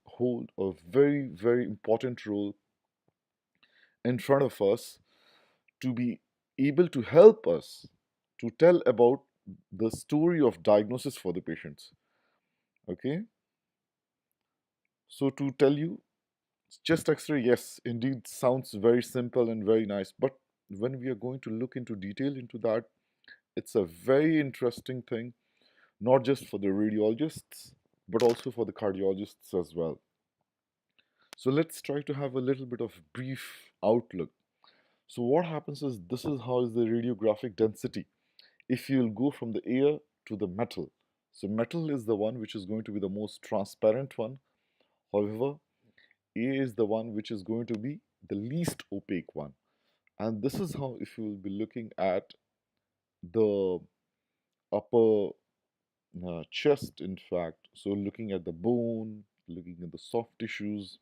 hold a very, very important role in front of us to be able to help us to tell about the story of diagnosis for the patients. Okay, so to tell you, chest x-ray, yes, indeed sounds very simple and very nice, but when we are going to look into detail into that, it's a very interesting thing, not just for the radiologists, but also for the cardiologists as well. So let's try to have a little bit of brief outlook. So what happens is, this is how is the radiographic density. If you'll go from the air to the metal, so metal is the one which is going to be the most transparent one. However, A is the one which is going to be the least opaque one. And this is how, if you will be looking at the upper chest, in fact, so looking at the bone, looking at the soft tissues,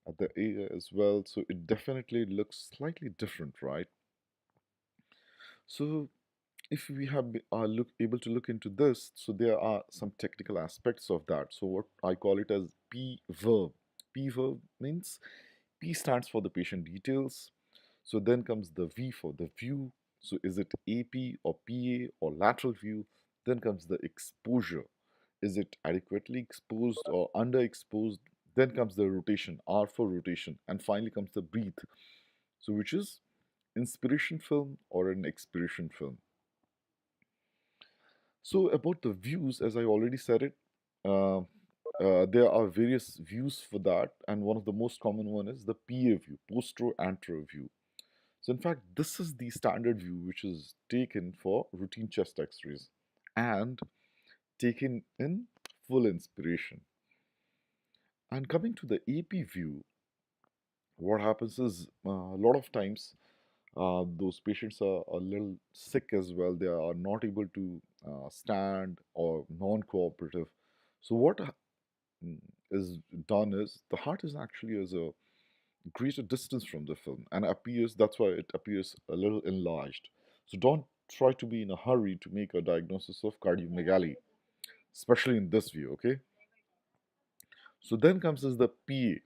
at the ear as well, so it definitely looks slightly different, right? So if we are able to look into this, so there are some technical aspects of that. So what I call it as P verb. P verb means P stands for the patient details. So then comes the V for the view. So is it AP or PA or lateral view? Then comes the exposure. Is it adequately exposed or underexposed? Then comes the rotation, R for rotation. And finally comes the breathe. So which is inspiration film or an expiration film. So about the views, as I already said it, uh, there are various views for that, and one of the most common one is the PA view, postero-anterior view. So in fact, this is the standard view which is taken for routine chest X-rays and taken in full inspiration. And coming to the AP view, what happens is a lot of times those patients are a little sick as well. They are not able to stand or non-cooperative. So what mm, is done is the heart is actually as a greater distance from the film and appears, that's why it appears a little enlarged. So don't try to be in a hurry to make a diagnosis of cardiomegaly, especially in this view, okay? So then comes as the PA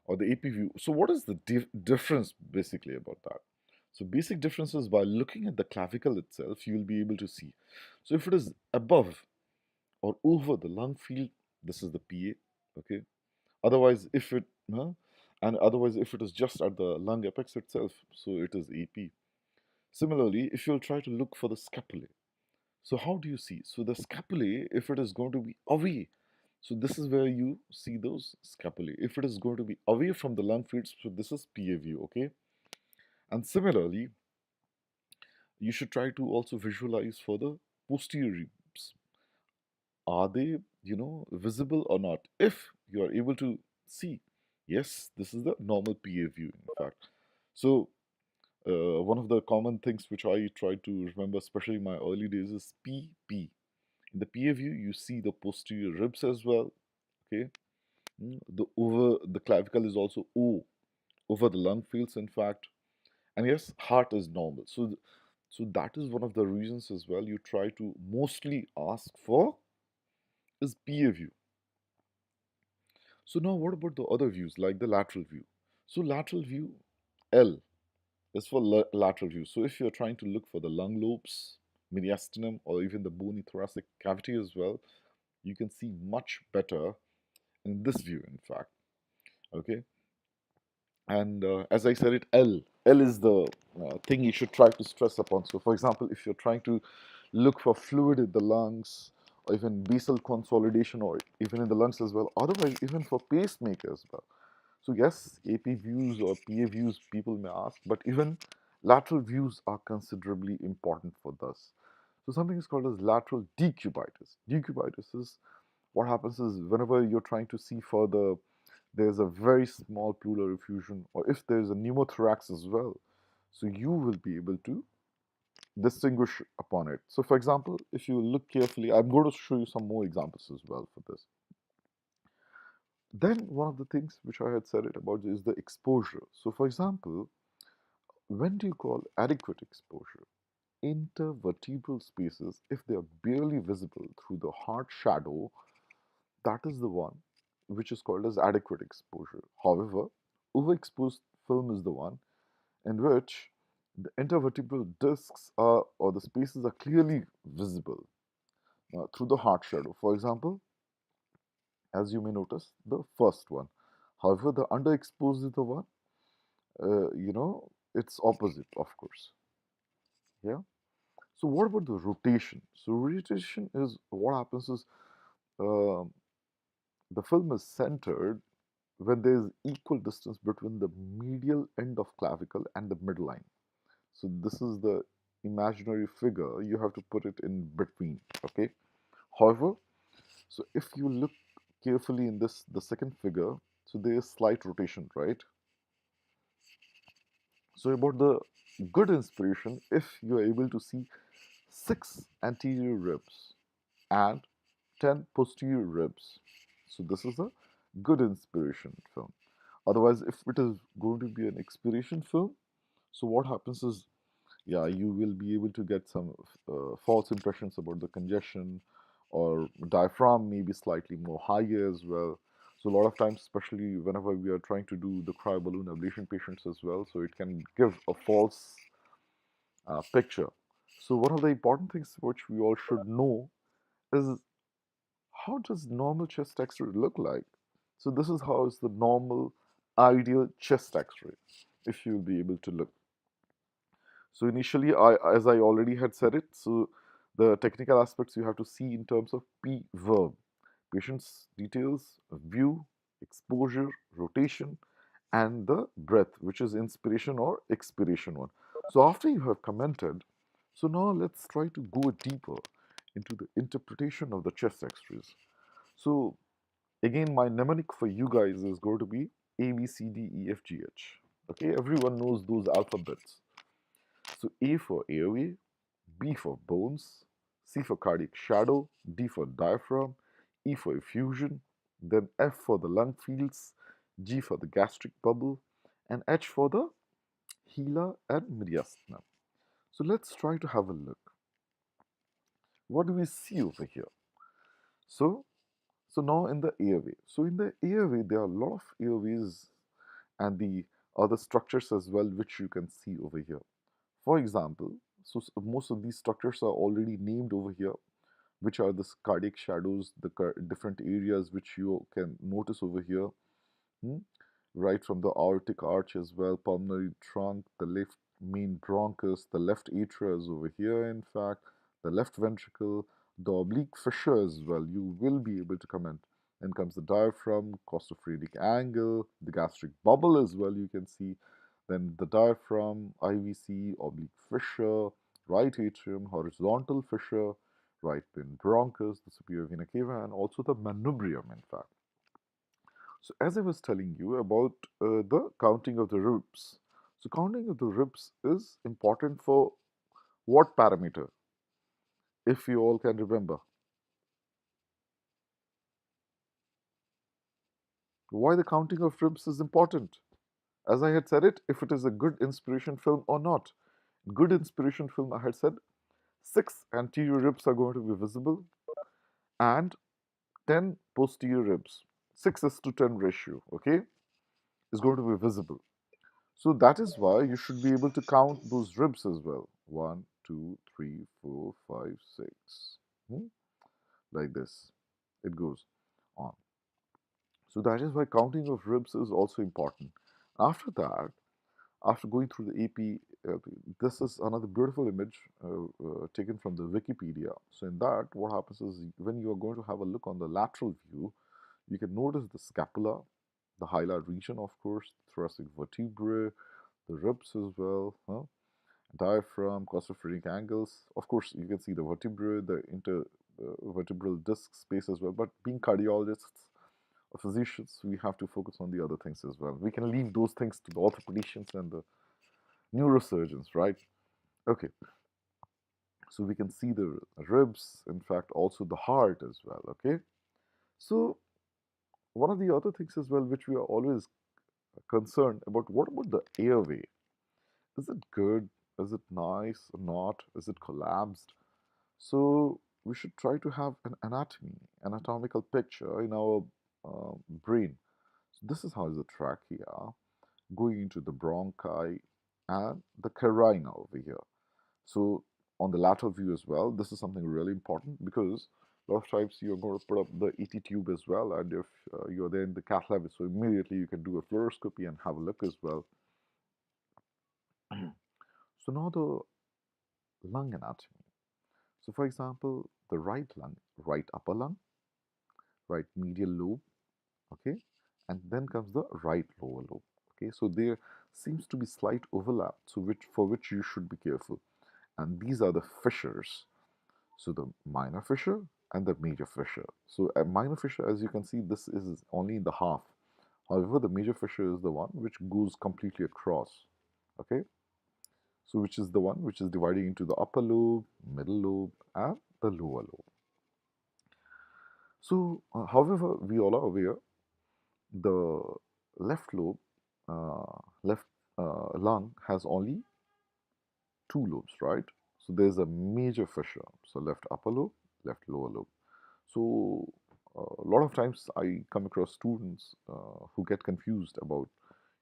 or the AP view. So what is the difference basically about that? So basic difference is by looking at the clavicle itself, you will be able to see. So if it is above or over the lung field, this is the PA, okay? Otherwise, if it, and otherwise if it is just at the lung apex itself, so it is AP. Similarly, if you'll try to look for the scapulae, so how do you see? So the scapulae, if it is going to be away, so this is where you see those scapulae. If it is going to be away from the lung fields, so this is PA view, okay? And similarly, you should try to also visualize for the posterior ribs. Are they, visible or not? If you are able to see, yes, this is the normal PA view, in fact. So one of the common things which I try to remember, especially in my early days, is PP. In the PA view, you see the posterior ribs as well. Okay, the over the clavicle is also O over the lung fields, in fact, and yes, heart is normal. So that is one of the reasons as well. You try to mostly ask for is PA view. So now, what about the other views like the lateral view? So lateral view, L is for lateral view. So if you're trying to look for the lung lobes, mediastinum, or even the bony thoracic cavity as well, you can see much better in this view, in fact. Okay, and as I said, L is the thing you should try to stress upon. So, for example, if you're trying to look for fluid in the lungs, or even basal consolidation, or even in the lungs as well. Otherwise, even for pacemaker as well. So yes, AP views or PA views people may ask, but even lateral views are considerably important for this. So something is called as lateral decubitus. Decubitus is what happens is whenever you're trying to see further, there's a very small pleural effusion, or if there's a pneumothorax as well. So you will be able to distinguish upon it. So for example, if you look carefully, I'm going to show you some more examples as well for this. Then one of the things which I had said it about is the exposure. So for example, when do you call adequate exposure? Intervertebral spaces, if they are barely visible through the heart shadow, that is the one which is called as adequate exposure. However, overexposed film is the one in which the intervertebral discs are, or the spaces are clearly visible through the heart shadow. For example, as you may notice, the first one. However, the underexposed is the one, it's opposite, of course. Yeah. So what about the rotation? So rotation is what happens is uh, the film is centered when there is equal distance between the medial end of clavicle and the midline. So this is the imaginary figure. You have to put it in between. Okay. However, so if you look carefully in the second figure, so there is slight rotation, right? So about the good inspiration, if you are able to see 6 anterior ribs and 10 posterior ribs, so this is a good inspiration film. Otherwise, if it is going to be an expiration film, so what happens is, yeah, you will be able to get some false impressions about the congestion, or diaphragm may be slightly more higher as well. So a lot of times, especially whenever we are trying to do the cryoballoon ablation patients as well, so it can give a false picture. So one of the important things which we all should know is, how does normal chest X-ray look like? So this is how is the normal ideal chest X-ray, if you'll be able to look. So initially, as I already had said it, so the technical aspects you have to see in terms of P verb, patient's details, view, exposure, rotation, and the breath, which is inspiration or expiration one. So after you have commented, so now let's try to go deeper into the interpretation of the chest X-rays. So again, my mnemonic for you guys is going to be ABCDEFGH. Okay, everyone knows those alphabets. So A for airway, B for bones, C for cardiac shadow, D for diaphragm, E for effusion, then F for the lung fields, G for the gastric bubble, and H for the Hilar and mediastinum. So let's try to have a look. What do we see over here? So, so now in the airway. So in the airway, there are a lot of airways and the other structures as well, which you can see over here. For example, so most of these structures are already named over here, which are the cardiac shadows, the different areas which you can notice over here. Hmm? Right from the aortic arch as well, pulmonary trunk, the left main bronchus, the left atria is over here, in fact, the left ventricle, the oblique fissure as well. You will be able to comment. Then comes the diaphragm, costophrenic angle, the gastric bubble as well, you can see. Then the diaphragm, IVC, oblique fissure, right atrium, horizontal fissure, right main bronchus, the superior vena cava, and also the manubrium, in fact. So as I was telling you about the counting of the ribs. So counting of the ribs is important for what parameter? If you all can remember. Why the counting of ribs is important? As I had said it, if it is a good inspiration film or not. Good inspiration film, I had said 6 anterior ribs are going to be visible and 10 posterior ribs. 6:10 ratio, okay, is going to be visible. So that is why you should be able to count those ribs as well. 1, 2, 3, 4, 5, 6. Like this. It goes on. So that is why counting of ribs is also important. After that, after going through the AP, this is another beautiful image taken from the Wikipedia. So in that, what happens is when you are going to have a look on the lateral view, you can notice the scapula, the hilar region, of course, thoracic vertebrae, the ribs as well, diaphragm, costophrenic angles. Of course, you can see the vertebrae, the intervertebral disc space as well. But being cardiologists or physicians, we have to focus on the other things as well. We can leave those things to the orthopedicians and the neurosurgeons, right? Okay, so we can see the ribs, in fact, also the heart as well. Okay, so one of the other things as well, which we are always concerned about, what about the airway? Is it good? Is it nice or not? Is it collapsed? So we should try to have an anatomy, anatomical picture in our brain. So this is how is the trachea going into the bronchi and the carina over here. So on the lateral view as well, this is something really important because a lot of times you're going to put up the ET tube as well, and if you're there in the cath lab, so immediately you can do a fluoroscopy and have a look as well. So now the lung anatomy. So for example, the right lung, right upper lung, right medial lobe, okay, and then comes the right lower lobe. Okay, so there seems to be slight overlap, so which you should be careful. And these are the fissures. So the minor fissure and the major fissure. So a minor fissure, as you can see, this is only in the half. However, the major fissure is the one which goes completely across. Okay, so which is the one which is dividing into the upper lobe, middle lobe, and the lower lobe. So, however, we all are aware the left lobe, left lung has only two lobes, right? So there's a major fissure. So left upper lobe, left lower lobe. So a lot of times I come across students who get confused about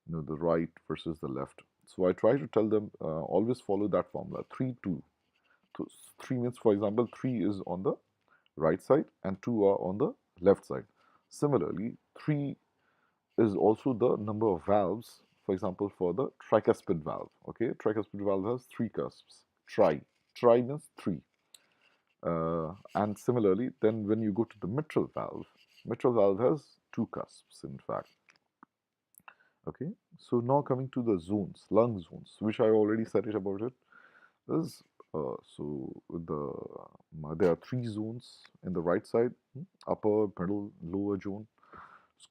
the right versus the left. So I try to tell them always follow that formula 3-2. So 3 means, for example, 3 is on the right side and 2 are on the left side. Similarly, 3 is also the number of valves, for example, for the tricuspid valve. Okay, tricuspid valve has 3 cusps. Tri means 3. And similarly, then when you go to the mitral valve has 2 cusps, in fact. Okay, so now coming to the zones, lung zones, which I already said it about it. Is so there are 3 zones in the right side: upper, middle, lower zone,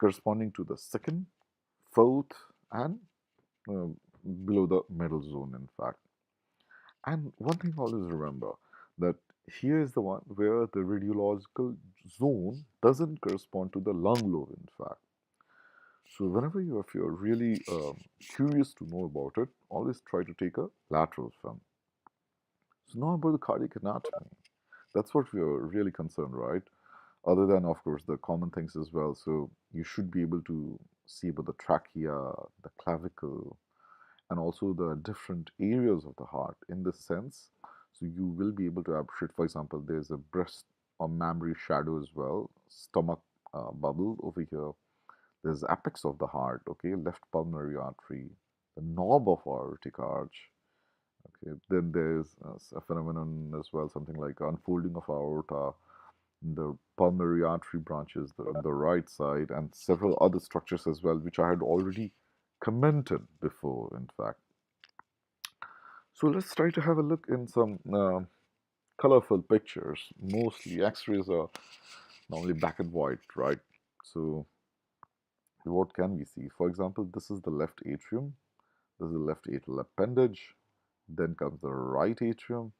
corresponding to the second, fourth, and uh, below the middle zone, in fact. And one thing always remember that here is the one where the radiological zone doesn't correspond to the lung lobe, in fact. So whenever if you're really curious to know about it, always try to take a lateral film. So now about the cardiac anatomy. That's what we are really concerned, right? Other than, of course, the common things as well. So you should be able to see about the trachea, the clavicle, and also the different areas of the heart in this sense. So you will be able to appreciate, for example, there's a breast or mammary shadow as well, stomach bubble over here. There's apex of the heart, okay, left pulmonary artery, the knob of aortic arch. Okay, then there's a phenomenon as well, something like unfolding of aorta, the pulmonary artery branches on the right side, and several other structures as well, which I had already commented before, in fact. So let's try to have a look in some colorful pictures. Mostly X-rays are normally black and white, right? So what can we see? For example, this is the left atrium. This is the left atrial appendage. Then comes the right atrium.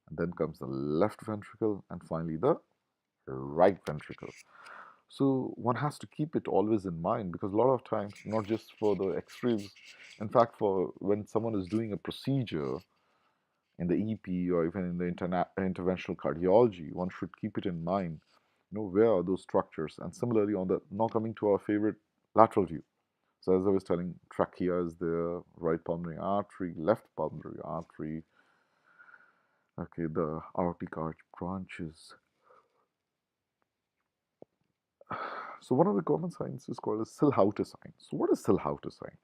And then comes the left ventricle. And finally the right ventricle. So one has to keep it always in mind because a lot of times, not just for the X-rays, in fact, for when someone is doing a procedure in the EP or even in the interventional cardiology, one should keep it in mind. Where are those structures? And similarly, on the now coming to our favorite lateral view. So as I was telling, trachea is the right pulmonary artery, left pulmonary artery. Okay, the aortic arch branches. So one of the common signs is called a Silhouette sign. So what is Silhouette sign?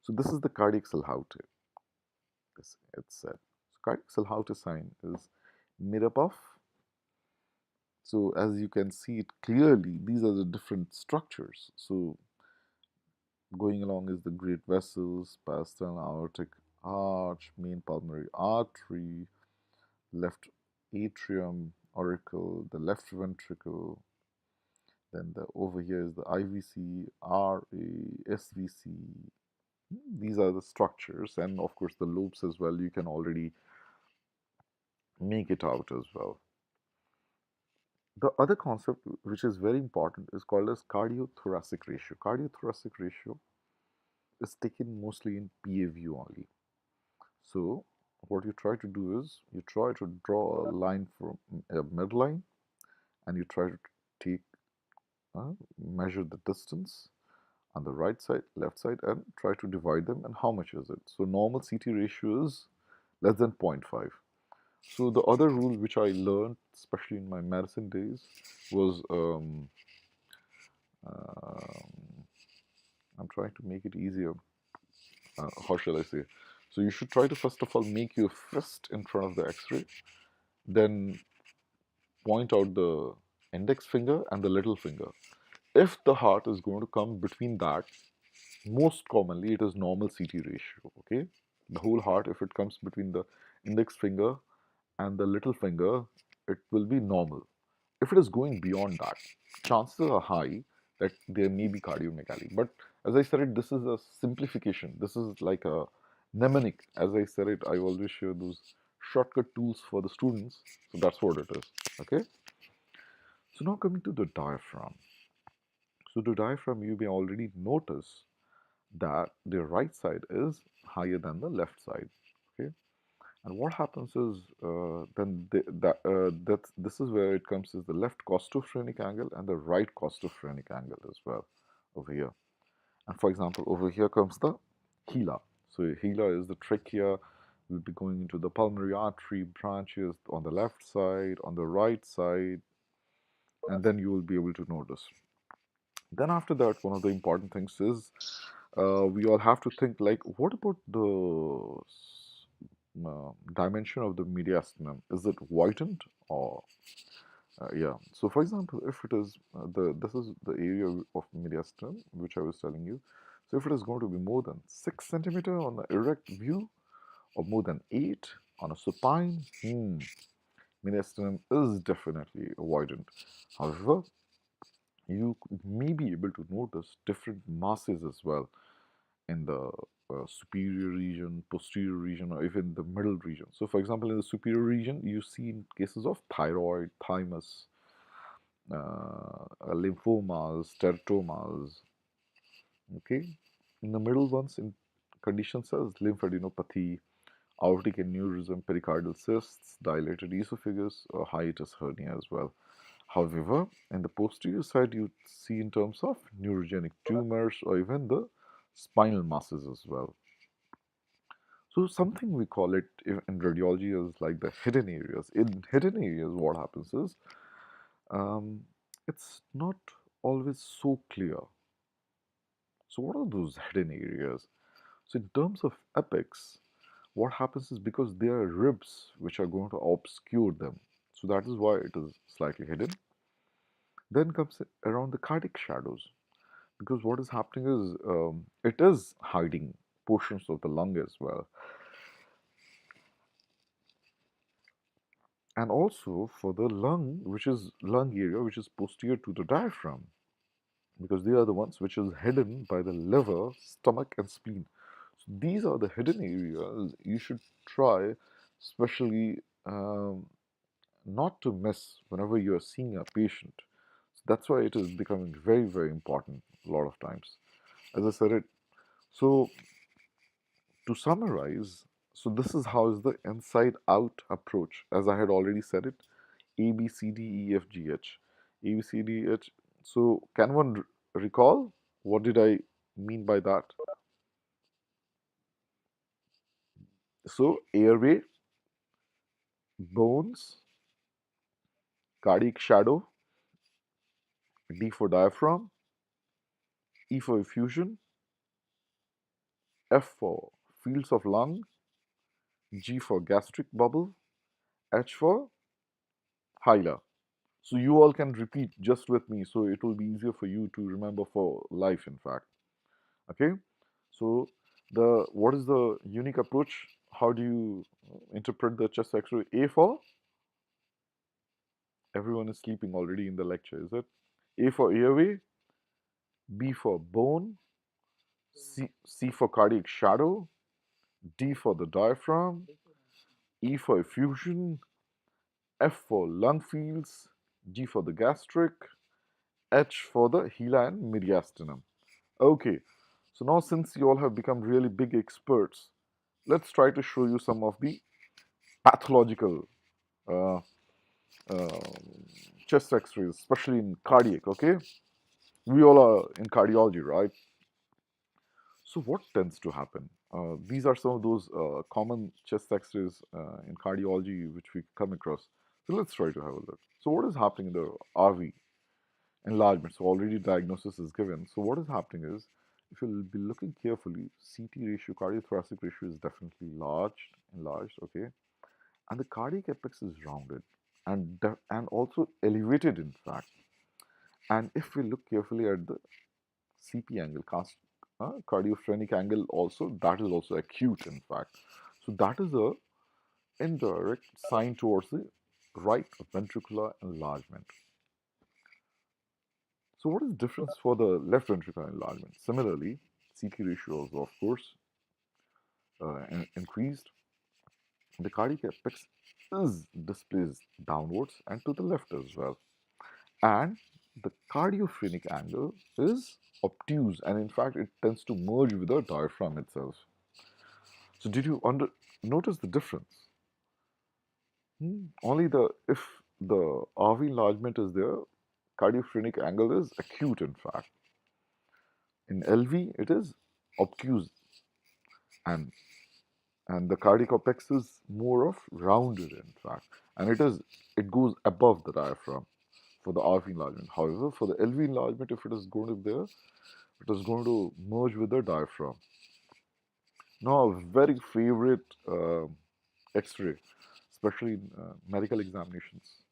So this is the cardiac Silhouette. It's said. So cardiac Silhouette sign is made up of. So as you can see it clearly, these are the different structures. So going along is the great vessels, pastern aortic arch, main pulmonary artery, left atrium, auricle, the left ventricle. Then over here is the IVC, RA, SVC. These are the structures, and of course the lobes as well. You can already make it out as well. The other concept which is very important is called as cardio-thoracic ratio. Cardio-thoracic ratio is taken mostly in PA view only. So what you try to do is you try to draw a line from a midline and you try to take measure the distance on the right side, left side, and try to divide them. And how much is it? So normal CT ratio is less than 0.5. So the other rule which I learned, especially in my medicine days, was I'm trying to make it easier. How shall I say? So you should try to first of all make your fist in front of the X-ray, then point out the index finger and the little finger. If the heart is going to come between that, most commonly it is normal CT ratio. Okay, the whole heart, if it comes between the index finger and the little finger, it will be normal. If it is going beyond that, chances are high that there may be cardiomegaly. But as I said it, this is a simplification. This is like a mnemonic. As I said it, I always share those shortcut tools for the students. So that's what it is. Okay. So now coming to the diaphragm. So the diaphragm, you may already notice that the right side is higher than the left side. Okay. And what happens is that this is where it comes is the left costophrenic angle and the right costophrenic angle as well over here. And for example, over here comes the Hilar. So Hilar is the trachea. We'll be going into the pulmonary artery branches on the left side, on the right side, and then you will be able to notice. Then after that, one of the important things is we all have to think like, what about the dimension of the mediastinum? Is it widened or yeah? So for example, if it is this is the area of mediastinum which I was telling you. So if it is going to be more than 6 centimeter on the erect view or more than 8 on a supine, mediastinum is definitely widened. However, you may be able to notice different masses as well in the superior region, posterior region, or even the middle region. So, for example, in the superior region, you see in cases of thyroid, thymus, lymphomas, teratomas. Okay, in the middle ones, in conditions as lymphadenopathy, aortic aneurysm, pericardial cysts, dilated esophagus, or hiatus hernia as well. However, in the posterior side, you see in terms of neurogenic tumors or even the spinal masses as well. So something we call it in radiology is like the hidden areas. In hidden areas, what happens is um, it's not always so clear. So what are those hidden areas? So in terms of epics, what happens is because there are ribs which are going to obscure them. So that is why it is slightly hidden. Then comes around the cardiac shadows, because what is happening is it is hiding portions of the lung as well. And also for the lung, which is lung area, which is posterior to the diaphragm, because they are the ones which is hidden by the liver, stomach, and spleen. So these are the hidden areas you should try, especially not to miss whenever you are seeing a patient. So that's why it is becoming very, very important a lot of times. As I said it, so to summarize, so this is how is the inside out approach. As I had already said it, A B C D E F G H. A B C D E H. So can one recall what did I mean by that? So airway, bones, cardiac shadow, D for diaphragm, E for effusion, F for fields of lung, G for gastric bubble, H for hilar. So you all can repeat just with me, so it will be easier for you to remember for life, in fact. Okay. So the what is the unique approach? How do you interpret the chest X-ray? A for everyone is sleeping already in the lecture, is it? A for airway, B for bone, C for cardiac shadow, D for the diaphragm, E for effusion, F for lung fields, G for the gastric, H for the hilar and mediastinum. Okay, so now since you all have become really big experts, let's try to show you some of the pathological uh, uh, chest X-rays, especially in cardiac. Okay, We all are in cardiology, right? So what tends to happen? These are some of those common chest X-rays in cardiology which we come across. So let's try to have a look. So what is happening in the RV enlargement? So already diagnosis is given. So what is happening is, if you'll be looking carefully, CT ratio, cardiothoracic ratio is definitely enlarged, okay, and the cardiac apex is rounded and also elevated in fact. And if we look carefully at the CP angle, cardiophrenic angle also, that is also acute in fact. So that is a indirect sign towards the right ventricular enlargement. So what is the difference for the left ventricular enlargement? Similarly, CT ratio also of course increased. The cardiac apex is displaced downwards and to the left as well. And the cardiophrenic angle is obtuse, and in fact it tends to merge with the diaphragm itself. So did you notice the difference? Only the if the RV enlargement is there, cardiophrenic angle is acute in fact. In LV it is obtuse, and the cardiac apex is more of rounded in fact, and it goes above the diaphragm for the RV enlargement. However, for the LV enlargement, if it is going to be there, it is going to merge with the diaphragm. Now, a very favorite X-ray, especially in medical examinations,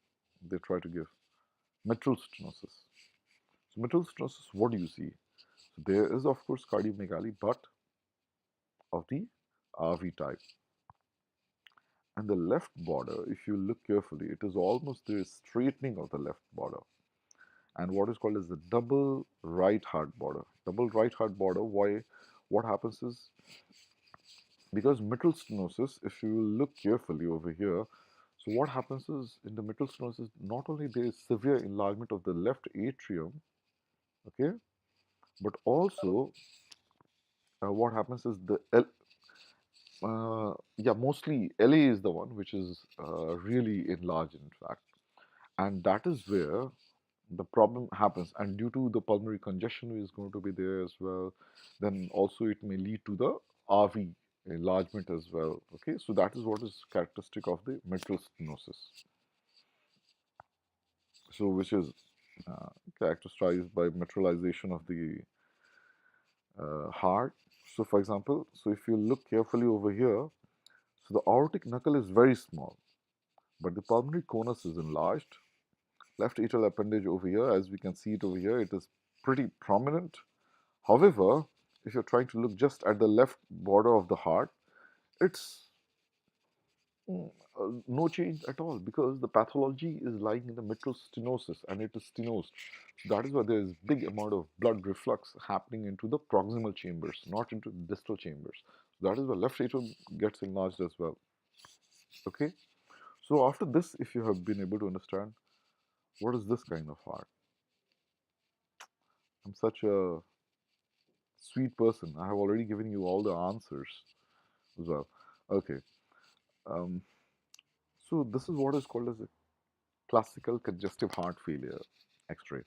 they try to give mitral stenosis. So, mitral stenosis, what do you see? So there is, of course, cardiomegaly, but of the RV type. And the left border, if you look carefully, it is almost the straightening of the left border, and what is called as the double right heart border. Double right heart border, why? What happens is, because mitral stenosis, if you look carefully over here, so what happens is in the mitral stenosis, not only there is severe enlargement of the left atrium, okay, but also what happens is yeah, mostly LA is the one which is really enlarged in fact, and that is where the problem happens. And due to the pulmonary congestion is going to be there as well, then also it may lead to the RV enlargement as well. Okay, so that is what is characteristic of the mitral stenosis. So which is characterized by mitralization of the heart. So for example, so if you look carefully over here, so the aortic knuckle is very small, but the pulmonary conus is enlarged. Left atrial appendage over here, as we can see it over here, it is pretty prominent. However, if you're trying to look just at the left border of the heart, it's no change at all, because the pathology is lying in the mitral stenosis and it is stenosed. So that is why there is big amount of blood reflux happening into the proximal chambers, not into distal chambers. That is why left atrium gets enlarged as well. Okay. So after this, if you have been able to understand what is this kind of heart, I'm such a sweet person. I have already given you all the answers as well. Okay. Um, so this is what is called as a classical congestive heart failure X-ray.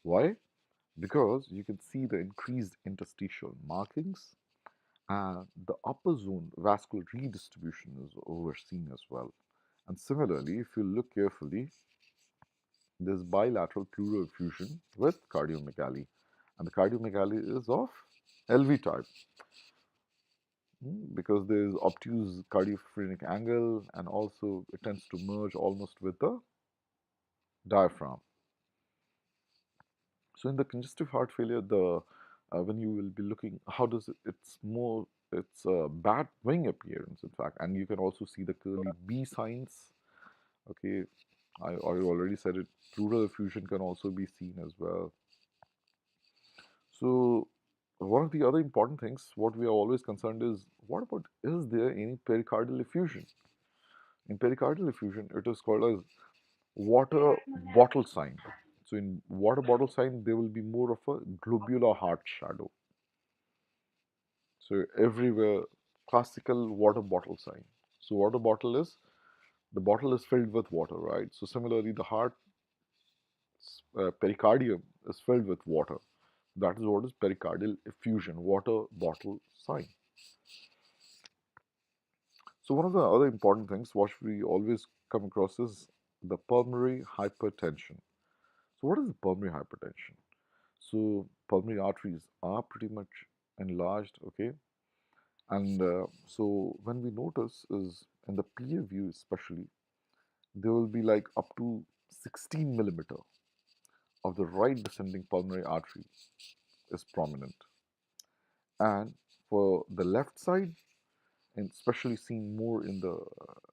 Why? Because you can see the increased interstitial markings, and the upper zone vascular redistribution is overseen as well. And similarly, if you look carefully, there's bilateral pleural effusion with cardiomegaly, and the cardiomegaly is of LV type. Because there is obtuse cardiophrenic angle, and also it tends to merge almost with the diaphragm. So in the congestive heart failure, the when you will be looking, how does it's a bat wing appearance in fact, and you can also see the curly B signs. Okay, I already said it. Pleural effusion can also be seen as well. So one of the other important things, what we are always concerned is, what about, is there any pericardial effusion? In pericardial effusion, it is called as water bottle sign. So in water bottle sign, there will be more of a globular heart shadow. So everywhere, classical water bottle sign. So water bottle is, the bottle is filled with water, right? So similarly, the heart pericardium is filled with water. That is what is pericardial effusion, water bottle sign. So one of the other important things what we always come across is the pulmonary hypertension. So what is the pulmonary hypertension? So pulmonary arteries are pretty much enlarged, okay? And so when we notice is in the PA view especially, there will be like up to 16 millimeter of the right descending pulmonary artery is prominent. And for the left side, and especially seen more in the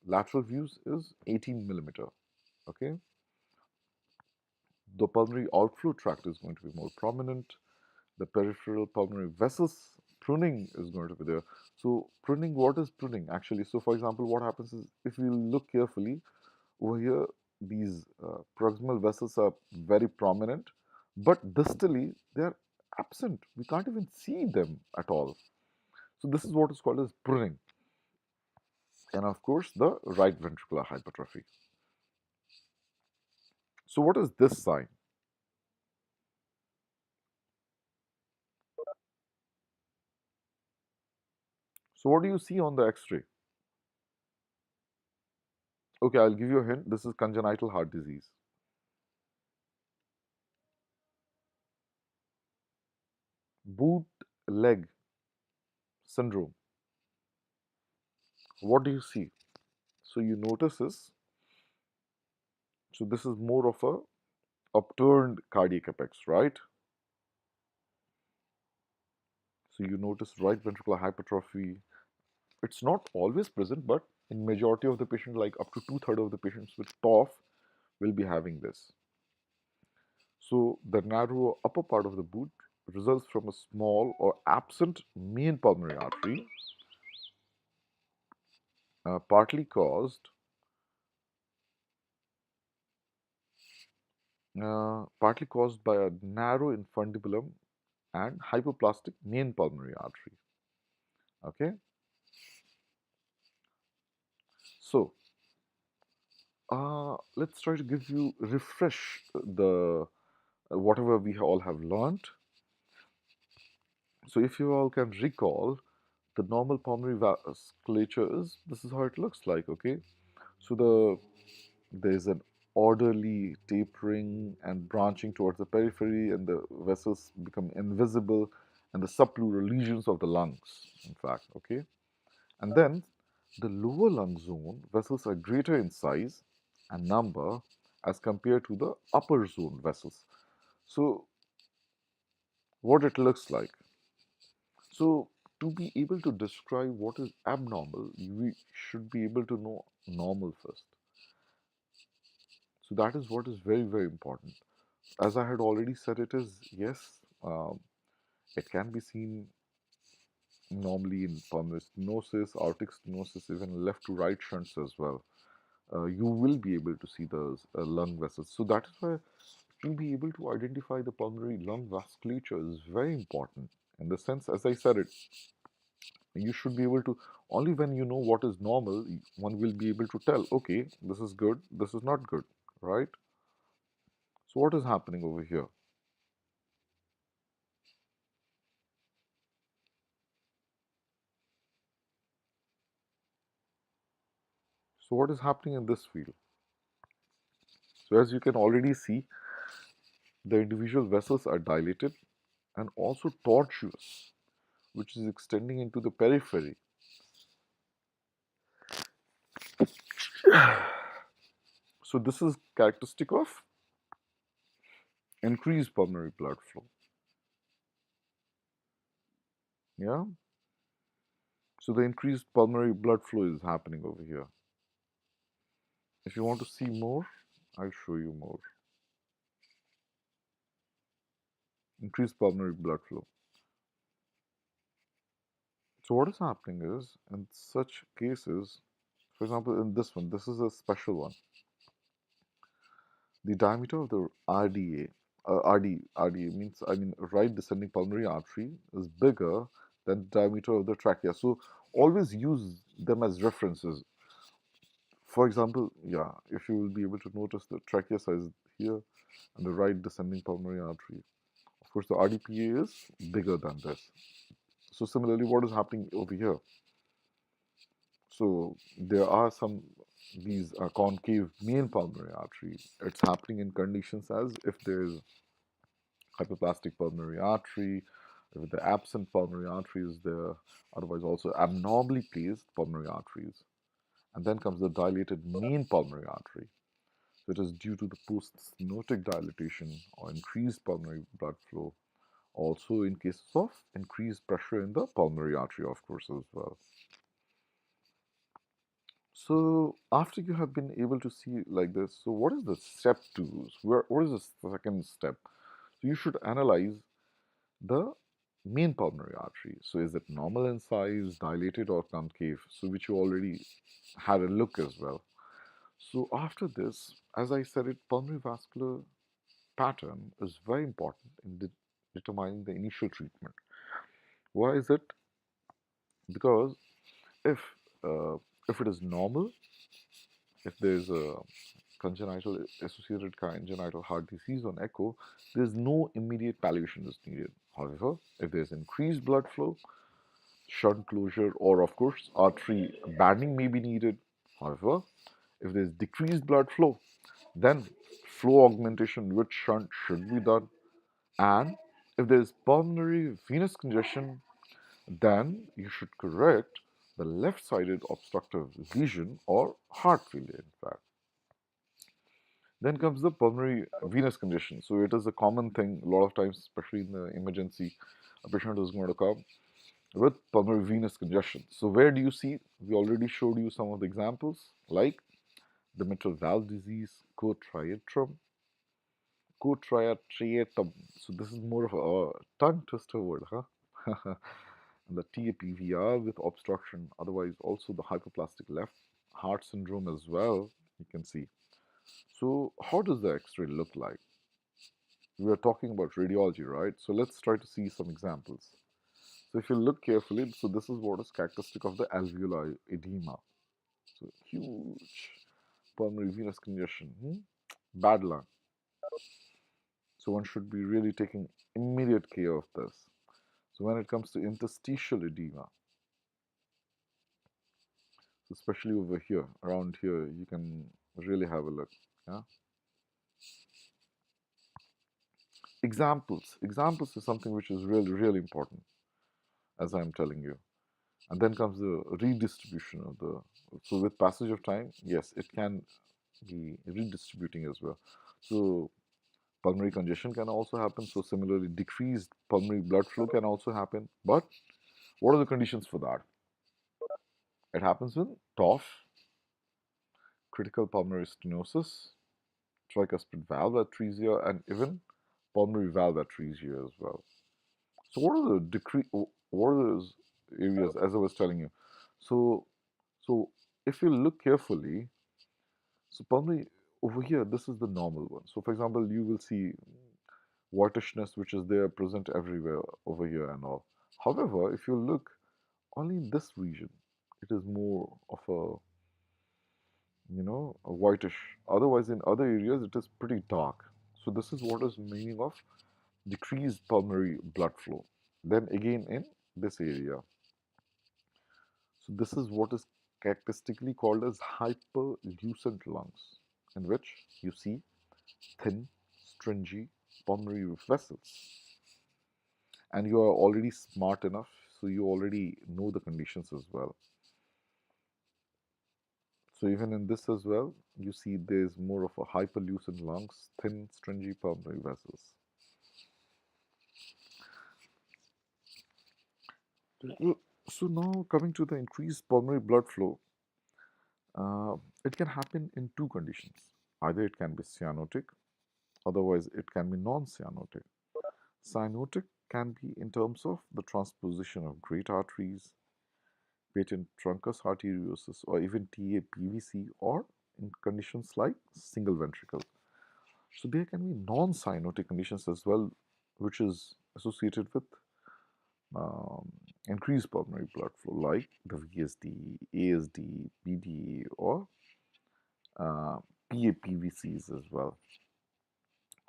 lateral views, is 18 millimeter, okay? The pulmonary outflow tract is going to be more prominent. The peripheral pulmonary vessels pruning is going to be there. So pruning, what is pruning actually? So for example, what happens is if you look carefully over here, these proximal vessels are very prominent, but distally they are absent. We can't even see them at all. So this is what is called as pruning. And of course, the right ventricular hypertrophy. So what is this sign? So what do you see on the X-ray? Okay, I'll give you a hint. This is congenital heart disease. Bootleg syndrome. What do you see? So you notice this. So this is more of a upturned cardiac apex, right? So you notice right ventricular hypertrophy. It's not always present, but in majority of the patients, like up to 2/3 of the patients with TOF will be having this. So the narrow upper part of the boot results from a small or absent main pulmonary artery, partly caused by a narrow infundibulum and hypoplastic main pulmonary artery. Okay, so let's try to give you refresh the whatever we all have learned. So if you all can recall, the normal pulmonary vasculature is this is how it looks like. Okay, so there's an orderly tapering and branching towards the periphery, and the vessels become invisible, and the subpleural lesions of the lungs, in fact. Okay, and then the lower lung zone vessels are greater in size and number as compared to the upper zone vessels. So what it looks like. So to be able to describe what is abnormal, we should be able to know normal first. So that is what is very, very important. As I had already said, it is, yes, it can be seen normally in pulmonary stenosis, aortic stenosis, even left to right shunts as well. You will be able to see those lung vessels. So that is why to be able to identify the pulmonary lung vasculature is very important. In the sense, as I said it, you should be able to, only when you know what is normal, one will be able to tell, okay, this is good, this is not good, right? So what is happening over here? So what is happening in this field? So as you can already see, the individual vessels are dilated and also tortuous, which is extending into the periphery. So this is characteristic of increased pulmonary blood flow. Yeah. So the increased pulmonary blood flow is happening over here. If you want to see more, I'll show you more. Increased pulmonary blood flow. So what is happening is, in such cases, for example, in this one, this is a special one. The diameter of the RDA means, I mean, right descending pulmonary artery is bigger than the diameter of the trachea. So always use them as references. For example, yeah, if you will be able to notice the trachea size here and the right descending pulmonary artery. Of course, the RDPA is bigger than this. So similarly, what is happening over here? So there are some these concave main pulmonary arteries. It's happening in conditions as if there is hyperplastic pulmonary artery, if the absent pulmonary artery is there, otherwise also abnormally placed pulmonary arteries. And then comes the dilated main pulmonary artery. So it is due to the post-stenotic dilatation or increased pulmonary blood flow. Also in cases of increased pressure in the pulmonary artery, of course, as well. So after you have been able to see like this, so what is the step two? What is the second step? So you should analyze the main pulmonary artery. So is it normal in size, dilated or concave? So which you already had a look as well. So after this, as I said it, pulmonary vascular pattern is very important in determining the initial treatment. Why is it? Because if uh, if it is normal, if there is a congenital associated congenital heart disease on echo, there is no immediate palliation is needed. However, if there is increased blood flow, shunt closure or of course artery banding may be needed. However, if there is decreased blood flow, then flow augmentation with shunt should be done. And if there is pulmonary venous congestion, then you should correct the left-sided obstructive lesion or heart failure, in fact. Then comes the pulmonary venous congestion. So it is a common thing a lot of times, especially in the emergency. A patient is going to come with pulmonary venous congestion. So where do you see? We already showed you some of the examples, like the mitral valve disease, cotriatrium, cotriatriatum. So this is more of a tongue twister word, huh? And the TAPVR with obstruction, otherwise also the hypoplastic left heart syndrome as well, you can see. So how does the X-ray look like? We are talking about radiology, right? So let's try to see some examples. So if you look carefully, so this is what is characteristic of the alveolar edema. So huge pulmonary venous congestion, bad lung. So one should be really taking immediate care of this. So when it comes to interstitial edema, especially over here, around here, you can really have a look. Yeah. Examples is something which is really important, as I'm telling you. And then comes the redistribution of the. So with passage of time, yes, it can be redistributing as well. So pulmonary congestion can also happen. So similarly, decreased pulmonary blood flow can also happen. But what are the conditions for that? It happens with TOF, critical pulmonary stenosis, tricuspid valve atresia, and even pulmonary valve atresia as well. So what are the what are those areas as I was telling you? So so if you look carefully, so pulmonary over here, this is the normal one. So for example, you will see whitishness which is there present everywhere over here and all. However, if you look only in this region, it is more of a whitish. Otherwise, in other areas, it is pretty dark. So this is what is meaning of decreased pulmonary blood flow. Then again in this area. So this is what is characteristically called as hyperlucent lungs, in which you see thin, stringy pulmonary vessels. And you are already smart enough, so you already know the conditions as well. So even in this as well, you see there's more of a hyperlucent lungs, thin, stringy pulmonary vessels. So now coming to the increased pulmonary blood flow, it can happen in two conditions. Either it can be cyanotic, otherwise it can be non-cyanotic. Cyanotic can be in terms of the transposition of great arteries, patent truncus arteriosus, or even TAPVC, or in conditions like single ventricle. So there can be non-cyanotic conditions as well, which is associated with um, increased pulmonary blood flow, like the VSD, ASD, PDA, or uh, PAPVCs as well.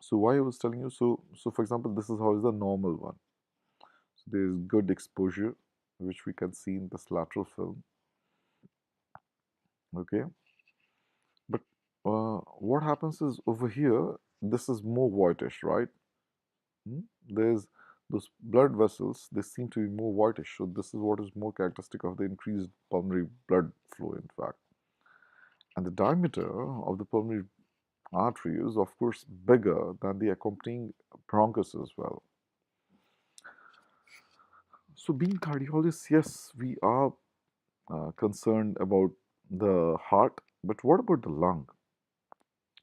So why I was telling you, so for example, this is how is the normal one. So there is good exposure, which we can see in this lateral film. Okay, but what happens is over here, this is more whitish, right? There's those blood vessels, they seem to be more whitish. So this is what is more characteristic of the increased pulmonary blood flow, in fact. And the diameter of the pulmonary artery is, of course, bigger than the accompanying bronchus as well. So, being cardiologists, yes, we are concerned about the heart, but what about the lung?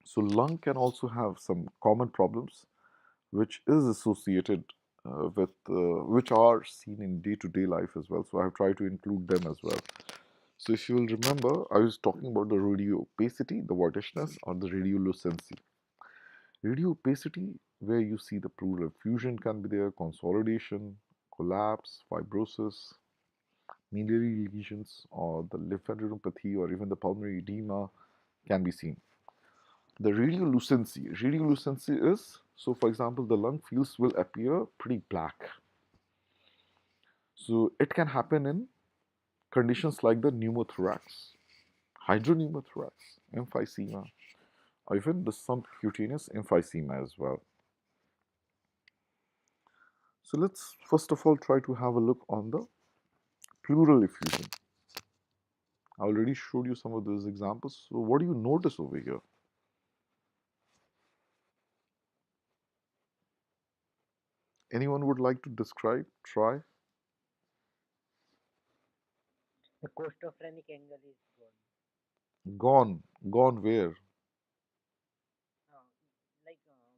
So, lung can also have some common problems which is associated which are seen in day-to-day life as well. So, I have tried to include them as well. So, if you will remember, I was talking about the radiopacity, the whitishness, or the radiolucency. Radiopacity, where you see the pleural effusion can be there, consolidation, collapse, fibrosis, miliary lesions, or the lymphadenopathy, or even the pulmonary edema can be seen. The radiolucency is, so for example, the lung fields will appear pretty black. So it can happen in conditions like the pneumothorax, hydropneumothorax, emphysema, or even the subcutaneous emphysema as well. So let's first of all try to have a look on the pleural effusion. I already showed you some of those examples. So what do you notice over here? Anyone would like to describe? Try. The costophrenic angle is gone. Gone. Gone where? Uh,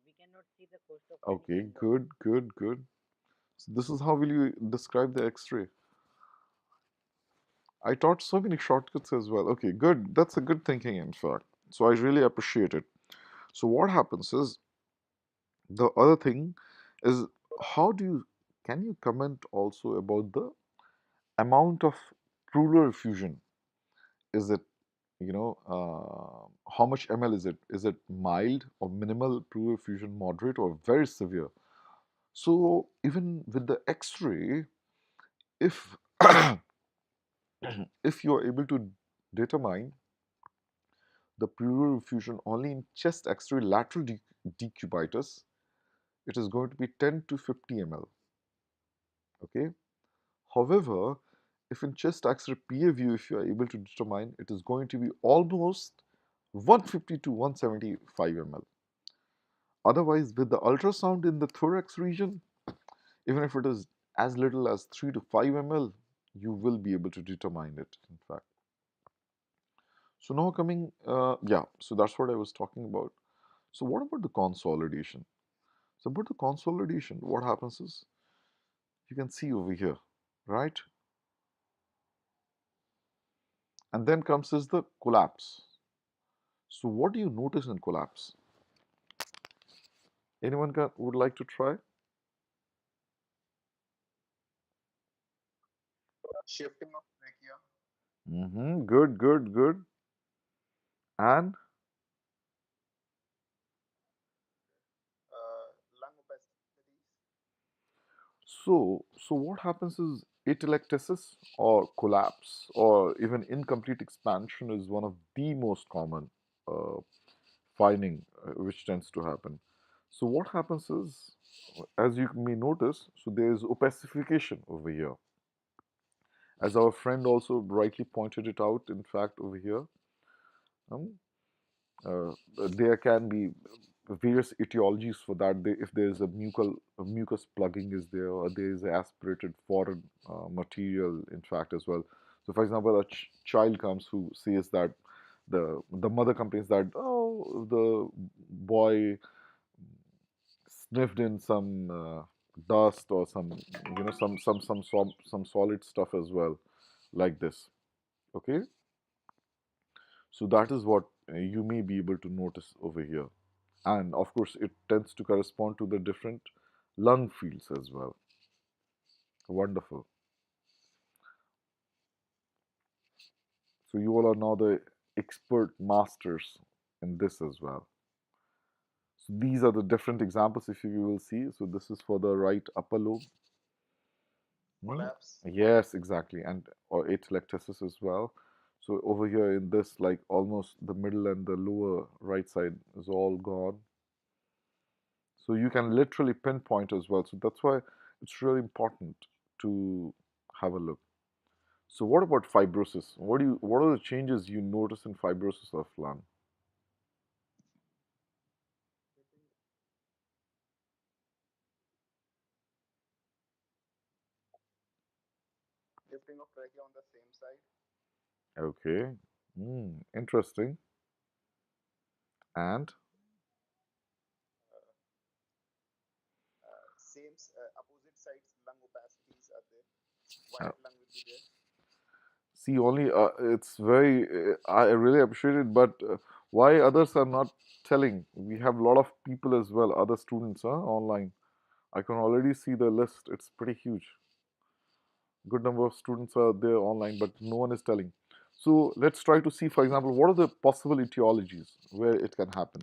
we cannot see the costophrenic Okay, angle. good, good, good. So this is how will you describe the X-ray? I taught so many shortcuts as well. Okay, good. That's a good thinking, in fact. So I really appreciate it. So what happens is the other thing is how do you can you comment also about the amount of pleural effusion? Is it how much ml is it? Is it mild or minimal pleural effusion, moderate or very severe? So even with the X-ray, if if you are able to determine the pleural effusion only in chest X-ray lateral decubitus, it is going to be 10 to 50 ml. Okay. However, if in chest X-ray PA view, if you are able to determine, it is going to be almost 150 to 175 ml. Otherwise, with the ultrasound in the thorax region, even if it is as little as 3 to 5 ml, you will be able to determine it, in fact. So now coming, so that's what I was talking about. So what about the consolidation? So about the consolidation, what happens is, you can see over here, right? And then comes is the collapse. So what do you notice in collapse? Anyone would like to try? Shifting of trachea, Good, good, good. And lung opacities, so what happens is atelectasis or collapse or even incomplete expansion is one of the most common uh, finding which tends to happen. So what happens is, as you may notice, so there is opacification over here. As our friend also rightly pointed it out, in fact, over here, um, uh, there can be various etiologies for that. If there is a mucus plugging is there, or there is aspirated foreign material, in fact, as well. So, for example, a child comes who says that the mother complains that, oh, the boy sniffed in some dust or some some solid stuff as well, like this. Okay, so that is what you may be able to notice over here. And of course, it tends to correspond to the different lung fields as well. Wonderful. So you all are now the expert masters in this as well. So these are the different examples if you will see. So this is for the right upper lobe. Collapse. Yes, exactly, and or atelectasis as well. So over here in this, like almost the middle and the lower right side is all gone. So you can literally pinpoint as well. So that's why it's really important to have a look. So what about fibrosis? What are the changes you notice in fibrosis of lung? Shifting of trachea on the same side. Okay, interesting. And Same opposite sides lung opacities are there. uh, White lung will be there. see, only it's very. I really appreciate it, but why others are not telling? We have a lot of people as well, other students, online. I can already see the list. It's pretty huge. Good number of students are there online, but no one is telling. So let's try to see, for example, what are the possible etiologies where it can happen.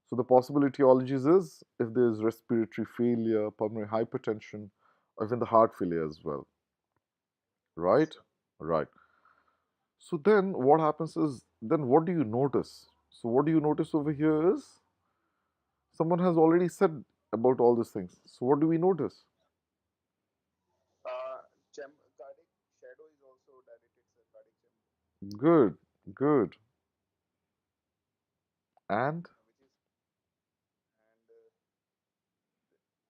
So the possible etiologies is if there is respiratory failure, pulmonary hypertension, or even the heart failure as well. Yes, Right? sir. Right. So then what happens is, then what do you notice? So what do you notice over here is someone has already said about all these things. So what do we notice? Uh, Cardiac shadow is also dilated, sir. Cardiac chamber, Good, good. And which is and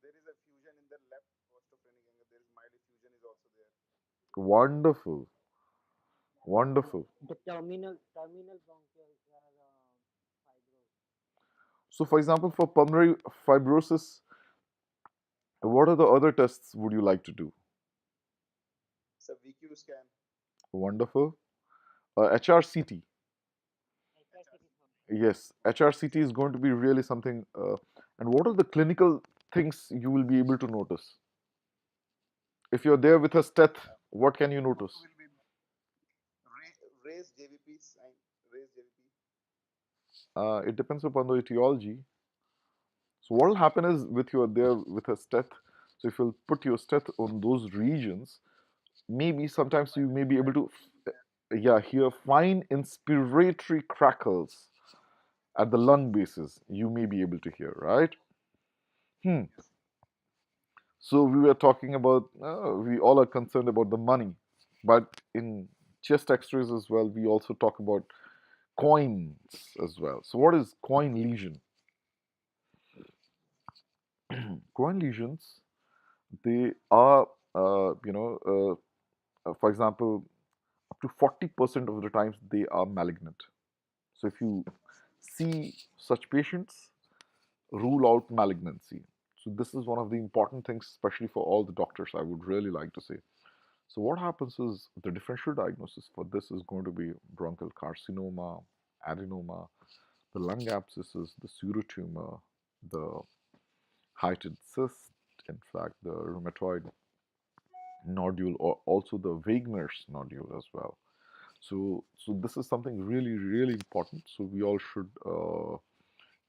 there is a fusion in the left costophrenic angle. There is mild effusion is also there. wonderful, wonderful. The terminal bronchioles are fibrous. So for example, for pulmonary fibrosis, what are the other tests would you like to do? It's a VQ scan, Wonderful. HRCT. HRCT is HRCT. Yes, HRCT is going to be really something. And what are the clinical things you will be able to notice? If you're there with a stet, what can you Also notice? will be raised JVP sign, raised JVP. It depends upon the etiology. So what will happen is with your there with a stet, so if you'll put your stet on those regions, maybe sometimes you Might may be be able to, dilatation there. yeah, hear fine inspiratory crackles at the lung bases. You may be able to hear, right? Hmm. Yes. So we were talking about, we all are concerned about the money, but in chest X-rays as well, we also talk about coins as well. So what is coin lesion? Coin lesions, they are, for example, up to 40% of the times they are malignant. So if you see such patients, rule out malignancy. So this is one of the important things, especially for all the doctors, I would really like to say. So what happens is the differential diagnosis for this is going to be bronchial carcinoma, adenoma, the lung abscesses, the pseudotumor, the heightened cyst, in fact, the rheumatoid nodule, or also the Wegener's nodule as well. So this is something really, really important. So we all should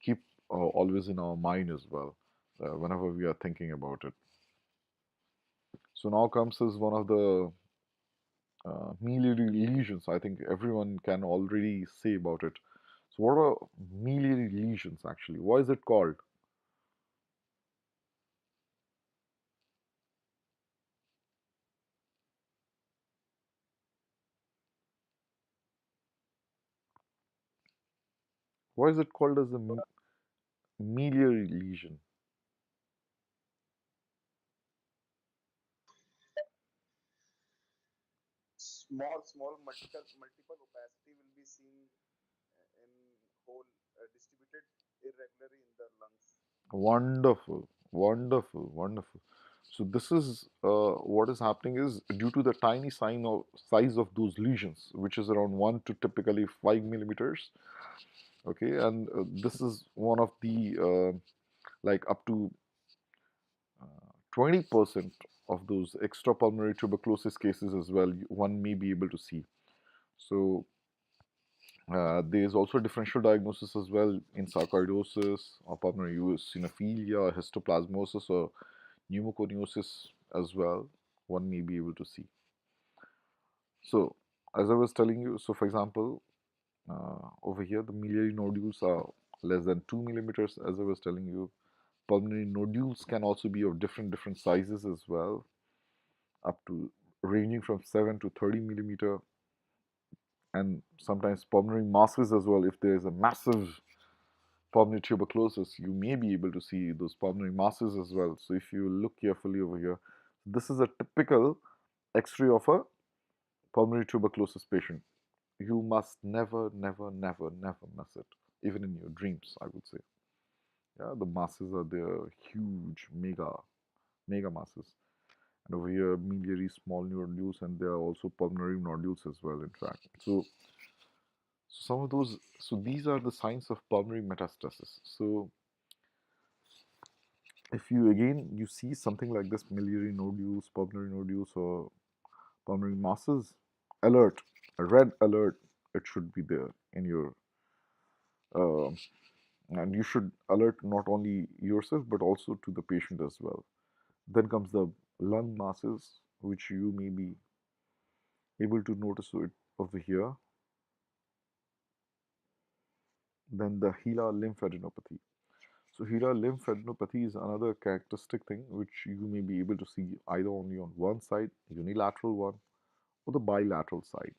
keep always in our mind as well whenever we are thinking about it. So now comes is one of the miliary lesions. I think everyone can already say about it. So what are miliary lesions actually? Why is it called? Why is it called as a miliary lesion? Small multiple opacity will be seen in whole distributed irregularly in the lungs. Wonderful, wonderful, wonderful. So this is what is happening is due to the tiny size of those lesions, which is around 1 to typically 5 millimeters. Okay, and this is one of the like up to 20% of those extrapulmonary tuberculosis cases as well. One may be able to see. So There is also differential diagnosis as well in sarcoidosis or pulmonary eosinophilia, histoplasmosis, or pneumoconiosis as well. One may be able to see. So, as I was telling you, so for example, over here the miliary nodules are less than 2 millimeters. As I was telling you, pulmonary nodules can also be of different sizes as well, up to ranging from 7 to 30 millimeter, and sometimes pulmonary masses as well. If there is a massive pulmonary tuberculosis, you may be able to see those pulmonary masses as well. So if you look carefully over here, this is a typical X-ray of a pulmonary tuberculosis patient. You must never miss it, even in your dreams, I would say. Yeah, the masses are there, huge, mega masses. And over here, miliary small nodules, and there are also pulmonary nodules as well, in fact. So some of those, so these are the signs of pulmonary metastasis. So if you again you see something like this, miliary nodules, pulmonary nodules, or pulmonary masses, alert, a red alert, it should be there in your, uh, and you should alert not only yourself but also to the patient as well. Then comes the lung masses, which you may be able to notice it over here. Then the Hilar lymphadenopathy. So Hilar lymphadenopathy is another characteristic thing which you may be able to see either only on one side, unilateral one, or the bilateral side.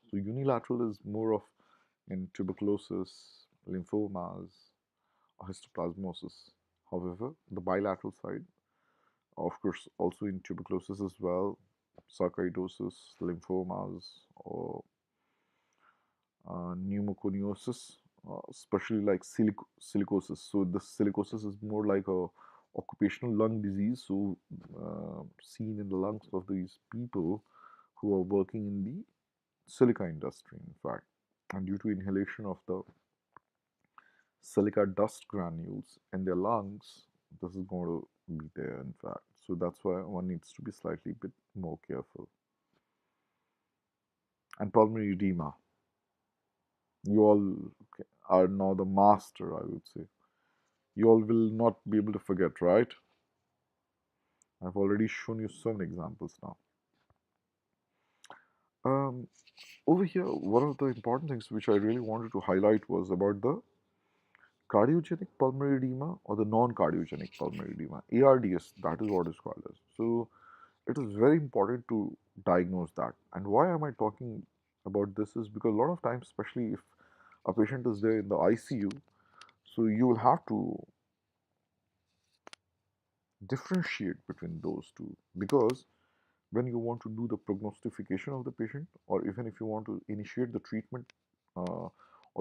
So unilateral is more of in tuberculosis, lymphomas, or histoplasmosis. However, the bilateral side, of course, also in tuberculosis as well, sarcoidosis, lymphomas, or pneumoconiosis, especially like silicosis. So the silicosis is more like a occupational lung disease, so seen in the lungs of these people who are working in the silica industry, in fact, and due to inhalation of the silica dust granules in their lungs, this is going to be there, in fact. So that's why one needs to be slightly bit more careful. And pulmonary edema, you all are now the master, I would say. You all will not be able to forget, right? I've already shown you some examples now. Um, Over here, one of the important things which I really wanted to highlight was about the cardiogenic pulmonary edema or the non-cardiogenic pulmonary edema, ARDS, that is what is called as. So it is very important to diagnose that. And why am I talking about this is because a lot of times, especially if a patient is there in the ICU, so you will have to differentiate between those two, because when you want to do the prognostication of the patient, or even if you want to initiate the treatment or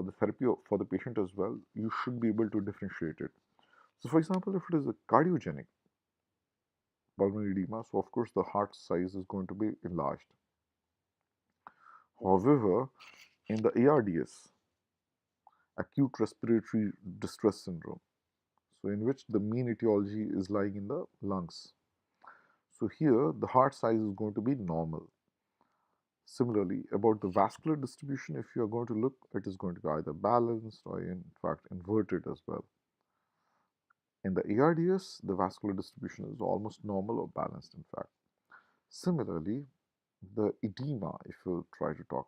the therapy for the patient as well, you should be able to differentiate it. So for example, if it is a cardiogenic pulmonary edema, so of course the heart size is going to be enlarged. However, in the ARDS, acute respiratory distress syndrome, so in which the mean etiology is lying in the lungs, so here the heart size is going to be normal. Similarly, about the vascular distribution, if you are going to look, it is going to be either balanced or in fact inverted as well. In the ARDS, the vascular distribution is almost normal or balanced, in fact. Similarly, the edema, if you try to talk,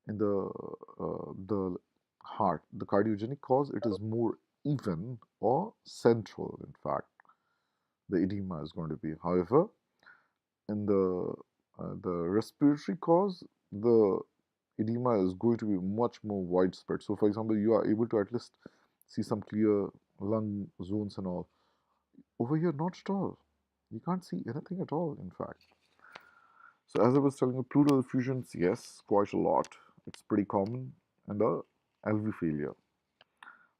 in the heart, the cardiogenic cause, it is more even or central, in fact, the edema is going to be. However, in the respiratory cause, the edema is going to be much more widespread. So, for example, you are able to at least see some clear lung zones and all. Over here, not at all. You can't see anything at all, in fact. So, as I was telling you, pleural effusions, yes, quite a lot. It's pretty common in the LV failure.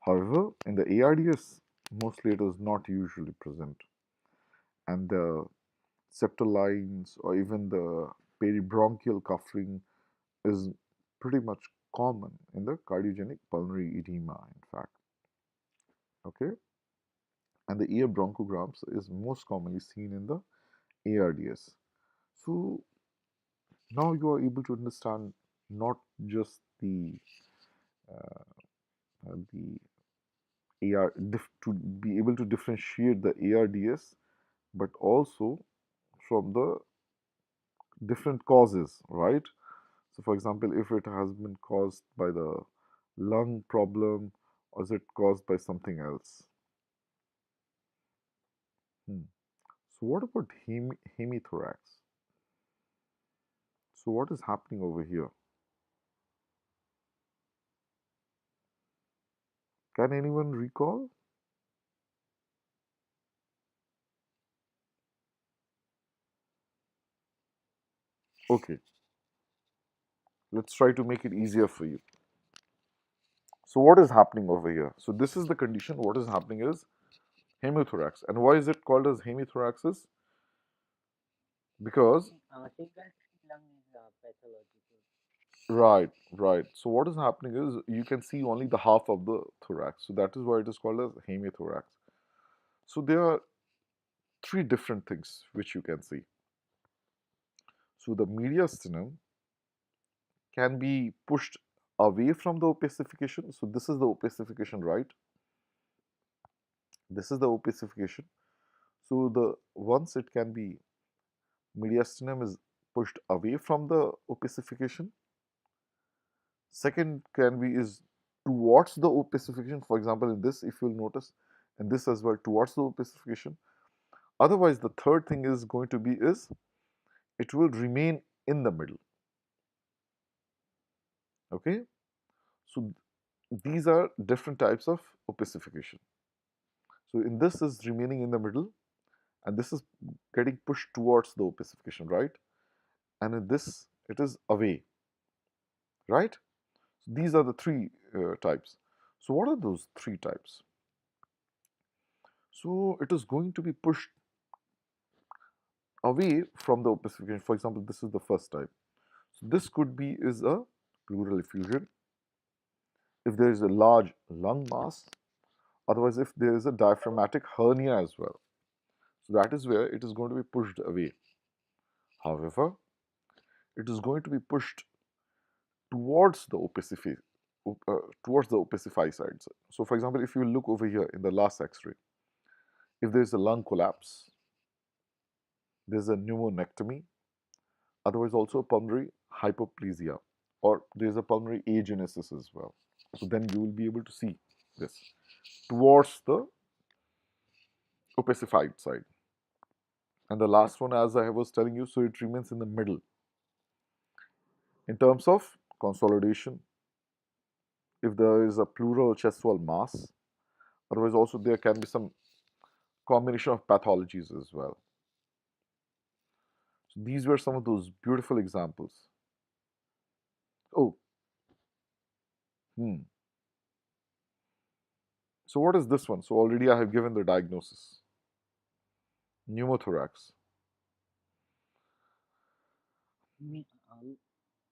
However, in the ARDS, mostly it is not usually present. And the septal lines or even the peribronchial cuffing is pretty much common in the cardiogenic pulmonary edema, in fact. Okay, and the ear bronchograms is most commonly seen in the ARDS. So now you are able to understand, not just the to be able to differentiate the ARDS, but also from the different causes, right? So, for example, if it has been caused by the lung problem or is it caused by something else? Hmm. So, what about hemithorax? So, what is happening over here? Can anyone recall? Okay, let's try to make it easier for you. So, what is happening over here? So, this is the condition. What is happening is hemithorax. And why is it called as hemithoraxis? Because, Single lung is pathological. right, right. So, what is happening is you can see only the half of the thorax. So, that is why it is called as hemithorax. So, there are three different things which you can see. So, the mediastinum can be pushed away from the opacification. So, this is the opacification, right? This is the opacification. So, the once it can be mediastinum is pushed away from the opacification. Second can be is towards the opacification. For example, in this, if you'll notice, and this as well towards the opacification. Otherwise, the third thing is going to be is it will remain in the middle. Okay, so these are different types of opacification. So in this is remaining in the middle, and this is getting pushed towards the opacification, right? And in this, it is away, right? So these are the three types. So what are those three types? So it is going to be pushed away from the opacification. For example, this is the first type. So this could be is a pleural effusion if there is a large lung mass, otherwise if there is a diaphragmatic hernia as well. So that is where it is going to be pushed away. However, it is going to be pushed towards the opacify, towards the opacify side. So, for example, if you look over here in the last X-ray, if there is a lung collapse, there is a pneumonectomy, otherwise also pulmonary hypoplasia, or there is a pulmonary agenesis as well. So then you will be able to see this towards the opacified side. And the last one, as I was telling you, so it remains in the middle. In terms of consolidation, if there is a pleural chest wall mass, otherwise also there can be some combination of pathologies as well. So these were some of those beautiful examples. Oh, hmm. So what is this one? So already I have given the diagnosis. Pneumothorax.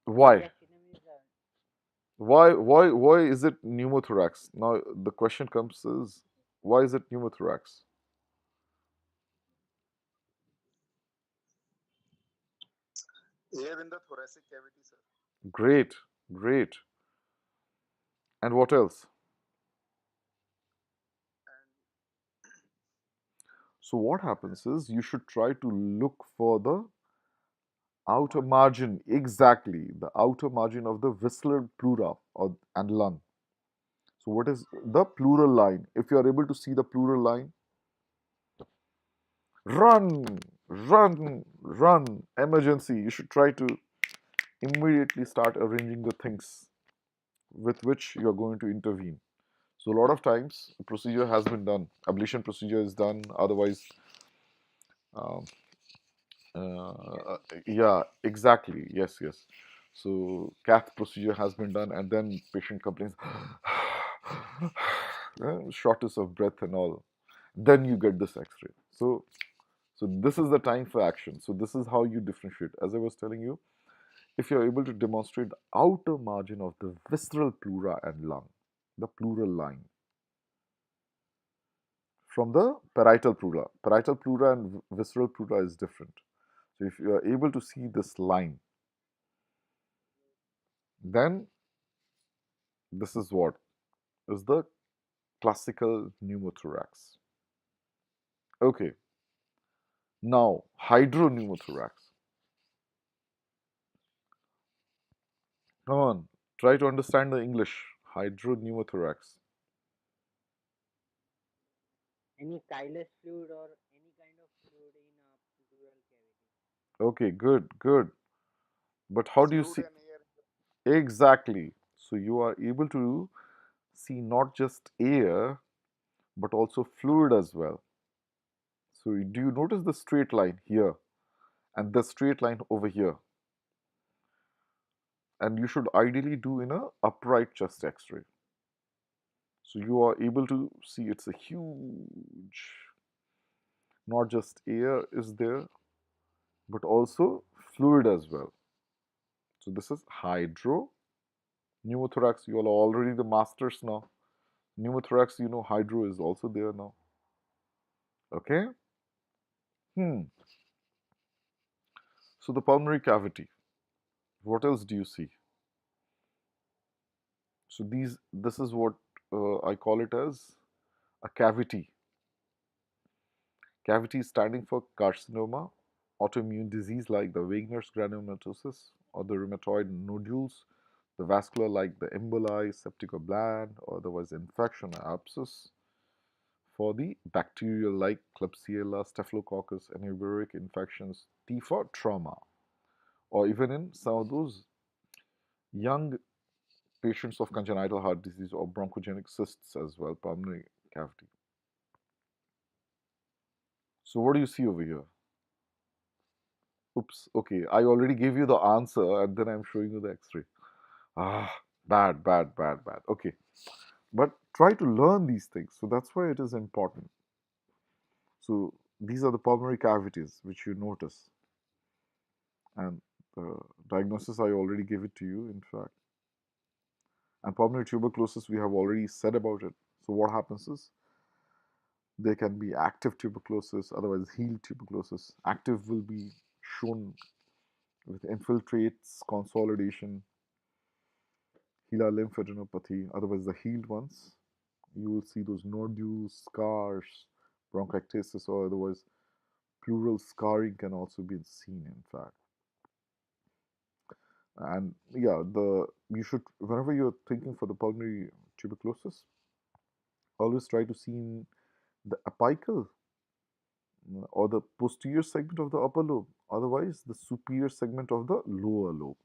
Why? Mediastinum is Why is it pneumothorax? Now the question comes is why is it pneumothorax? Air in the thoracic cavity, sir. Great, great. And what else? And So what happens is you should try to look for the outer margin, exactly the outer margin of the visceral pleura or and lung. So what is the pleural line? If you are able to see the pleural line, run, run, run, emergency. You should try to immediately start arranging the things with which you are going to intervene. So a lot of times the procedure has been done, ablation procedure is done, otherwise um, Uh, yeah, exactly. Yes, yes. So cath procedure has been done, and then patient complains, shortness of breath and all. Then you get this X-ray. So this is the time for action. So this is how you differentiate. As I was telling you, if you are able to demonstrate the outer margin of the visceral pleura and lung, the pleural line, from the parietal pleura and visceral pleura is different. So if you are able to see this line, Then this is what is the classical pneumothorax. Okay, now hydropneumothorax. Come on, try to understand the English. Hydropneumothorax. Any chylous fluid or any kind of fluid in a pleural cavity. Okay, good, good. But how do you Fluid see? and air. Exactly. So you are able to see not just air, but also fluid as well. So do you notice the straight line here and the straight line over here? And you should ideally do in a upright chest X-ray. So you are able to see it's a huge, not just air is there, but also fluid as well. So this is hydro pneumothorax. You all are already the masters now. Pneumothorax, you know, hydro is also there now. Okay. Hmm. So the pulmonary cavity. What else do you see? So this is what I call it as a cavity. Cavity is standing for carcinoma, autoimmune disease like the Wegener's granulomatosis or the rheumatoid nodules, the vascular like the emboli, septic or bland, or otherwise infection or abscess. For the bacterial like Klebsiella, Staphylococcus, and Euberic infections, T for trauma, or even in some of those young patients of congenital heart disease or bronchogenic cysts as well, pulmonary cavity. So what do you see over here? Oops, okay, I already gave you the answer and then I'm showing you the x-ray. Ah, bad, bad, bad, bad. Okay, but try to learn these things. So that's why it is important. So these are the pulmonary cavities which you notice. And the diagnosis, I already gave it to you, in fact. And pulmonary tuberculosis, we have already said about it. So what happens is there can be active tuberculosis, otherwise healed tuberculosis. Active will be shown with infiltrates, consolidation, Hilar lymphadenopathy, otherwise the healed ones. You will see those nodules, scars, bronchiectasis, or otherwise pleural scarring can also be seen, in fact. And yeah, the you should whenever you're thinking for the pulmonary tuberculosis, always try to see in the apical or the posterior segment of the upper lobe, otherwise the superior segment of the lower lobe.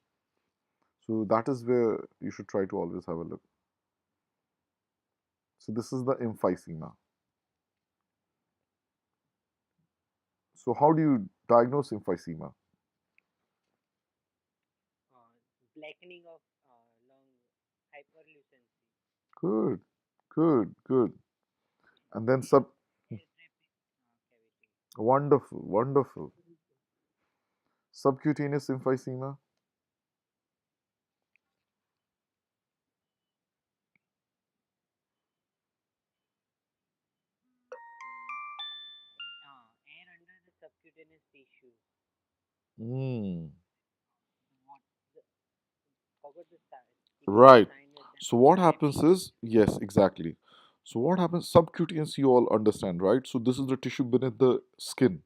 So that is where you should try to always have a look. So this is the emphysema. So how do you diagnose emphysema? Blackening of lung, hyperlucency, Good, good, good. And then sub airway cavity. wonderful, wonderful. Subcutaneous emphysema. Air under the subcutaneous tissues. Mm, What the, forgot the typical right. sign is that So what happens bleeding. is, yes, exactly. So what happens? Subcutaneous, you all understand, right? So this is the tissue beneath the skin.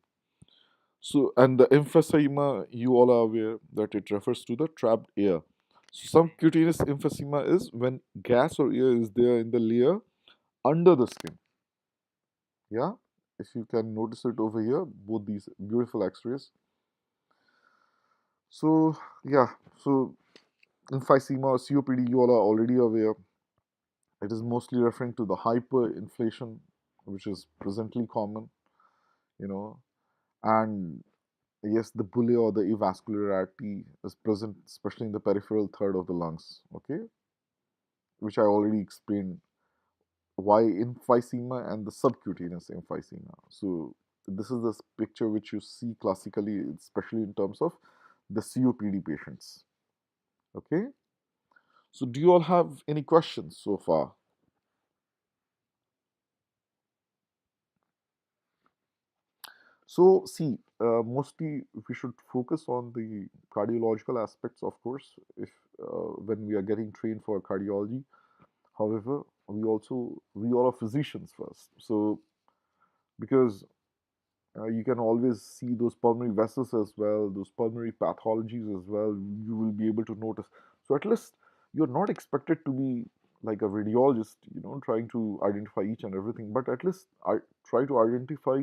So and the emphysema, you all are aware that it refers to the trapped air. So subcutaneous emphysema is when gas or air is there in the layer under the skin. Yeah, if you can notice it over here, both these beautiful X-rays. So yeah, so emphysema or COPD, you all are already aware. It is mostly referring to the hyperinflation, which is presently common, you know, and yes, the bullae or the avascularity is present, especially in the peripheral third of the lungs. Okay, which I already explained why emphysema and the subcutaneous emphysema. So this is the picture which you see classically, especially in terms of the COPD patients. Okay, so do you all have any questions so far? So, see, mostly we should focus on the cardiological aspects, of course, if when we are getting trained for cardiology. However, we all are physicians first. So, because you can always see those pulmonary vessels as well, those pulmonary pathologies as well. You will be able to notice. So, at least you're not expected to be like a radiologist, trying to identify each and everything, but at least try to identify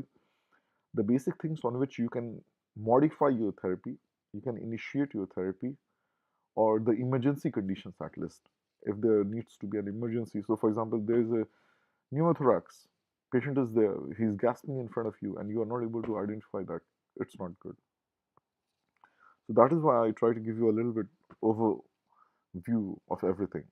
the basic things on which you can modify your therapy, you can initiate your therapy, or the emergency conditions at least, if there needs to be an emergency. So, for example, there is a pneumothorax, patient is there, he's gasping in front of you, and you are not able to identify that. It's not good. So that is why I try to give you a little bit overview of everything.